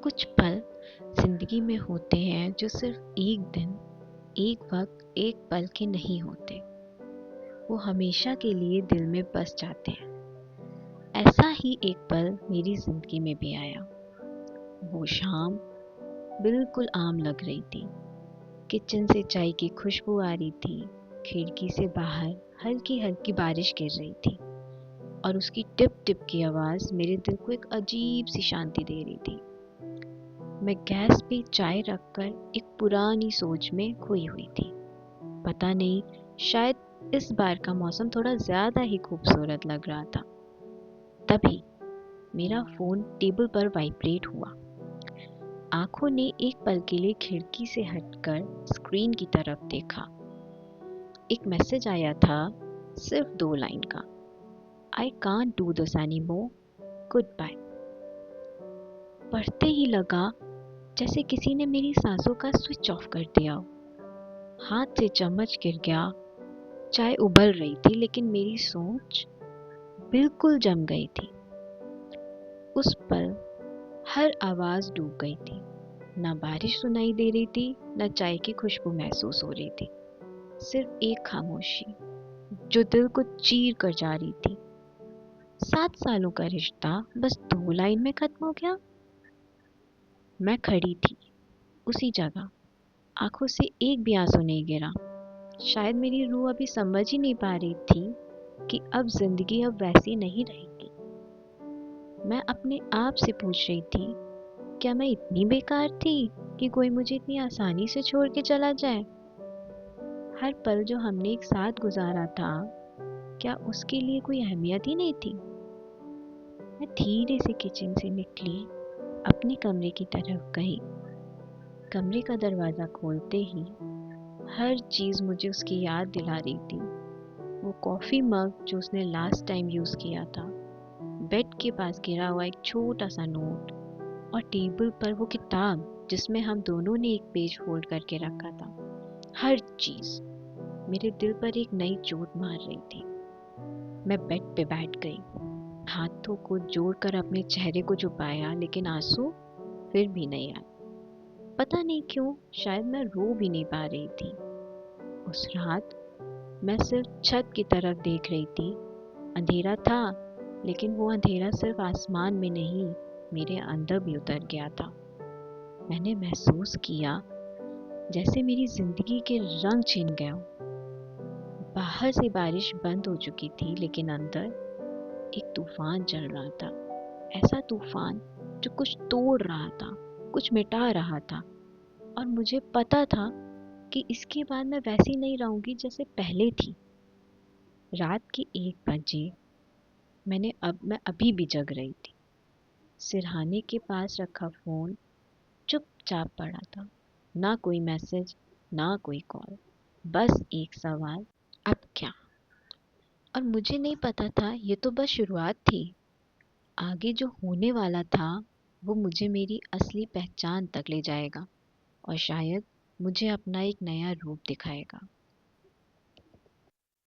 कुछ पल जिंदगी में होते हैं जो सिर्फ एक दिन, एक वक्त, एक पल के नहीं होते। वो हमेशा के लिए दिल में बस जाते हैं। ऐसा ही एक पल मेरी जिंदगी में भी आया। वो शाम बिल्कुल आम लग रही थी। किचन से चाय की खुशबू आ रही थी। खिड़की से बाहर हल्की हल्की बारिश गिर रही थी और उसकी टिप टिप की आवाज मेरे दिल को एक अजीब सी शांति दे रही थी। मैं गैस पे चाय रखकर एक पुरानी सोच में खोई हुई थी। पता नहीं, शायद इस बार का मौसम थोड़ा ज्यादा ही खूबसूरत लग रहा था। तभी मेरा फोन टेबल पर वाइब्रेट हुआ। आंखों ने एक पल के लिए खिड़की से हटकर स्क्रीन की तरफ देखा। एक मैसेज आया था, सिर्फ 2 लाइन का। I can't do this anymore, goodbye. पढ़ते ही लगा जैसे किसी ने मेरी सांसों का स्विच ऑफ कर दिया हो। हाथ से चम्मच गिर गया। चाय उबल रही थी लेकिन मेरी सोच बिल्कुल जम गई थी। उस पल हर आवाज डूब गई थी। ना बारिश सुनाई दे रही थी, ना चाय की खुशबू महसूस हो रही थी। सिर्फ एक खामोशी जो दिल को चीर कर जा रही थी। 7 सालों का रिश्ता बस 2 लाइन में खत्म हो गया। मैं खड़ी थी उसी जगह, आंखों से एक भी आंसू नहीं गिरा। शायद मेरी रूह अभी समझ ही नहीं पा रही थी कि अब जिंदगी अब वैसी नहीं रहेगी। मैं अपने आप से पूछ रही थी, क्या मैं इतनी बेकार थी कि कोई मुझे इतनी आसानी से छोड़ के चला जाए? हर पल जो हमने एक साथ गुजारा था, क्या उसके लिए कोई अहमियत ही नहीं थी? मैं धीरे से किचन से निकली, अपने कमरे की तरफ गई। कमरे का दरवाजा खोलते ही हर चीज मुझे उसकी याद दिला रही थी। वो कॉफी मग जो उसने लास्ट टाइम यूज किया था, बेड के पास गिरा हुआ एक छोटा सा नोट, और टेबल पर वो किताब जिसमें हम दोनों ने एक पेज फोल्ड करके रखा था। हर चीज मेरे दिल पर एक नई चोट मार रही थी। मैं बेड पे बैठ गई, हाथों को जोड़कर अपने चेहरे को छुपाया, लेकिन आंसू फिर भी नहीं आए। पता नहीं क्यों, शायद मैं रो भी नहीं पा रही थी। उस रात मैं सिर्फ छत की तरफ देख रही थी। अंधेरा था, लेकिन वो अंधेरा सिर्फ आसमान में नहीं, मेरे अंदर भी उतर गया था। मैंने महसूस किया जैसे मेरी जिंदगी के रंग छिन गए हों। बाहर से बारिश बंद हो चुकी थी, लेकिन अंदर एक तूफान चल रहा था। ऐसा तूफान जो कुछ तोड़ रहा था, कुछ मिटा रहा था, और मुझे पता था कि इसके बाद मैं वैसी नहीं रहूंगी जैसे पहले थी। रात के 1 बजे मैं अभी भी जग रही थी। सिरहाने के पास रखा फोन चुपचाप पड़ा था। ना कोई मैसेज, ना कोई कॉल, बस एक सवाल, अब क्या? और मुझे नहीं पता था ये तो बस शुरुआत थी। आगे जो होने वाला था वो मुझे मेरी असली पहचान तक ले जाएगा, और शायद मुझे अपना एक नया रूप दिखाएगा।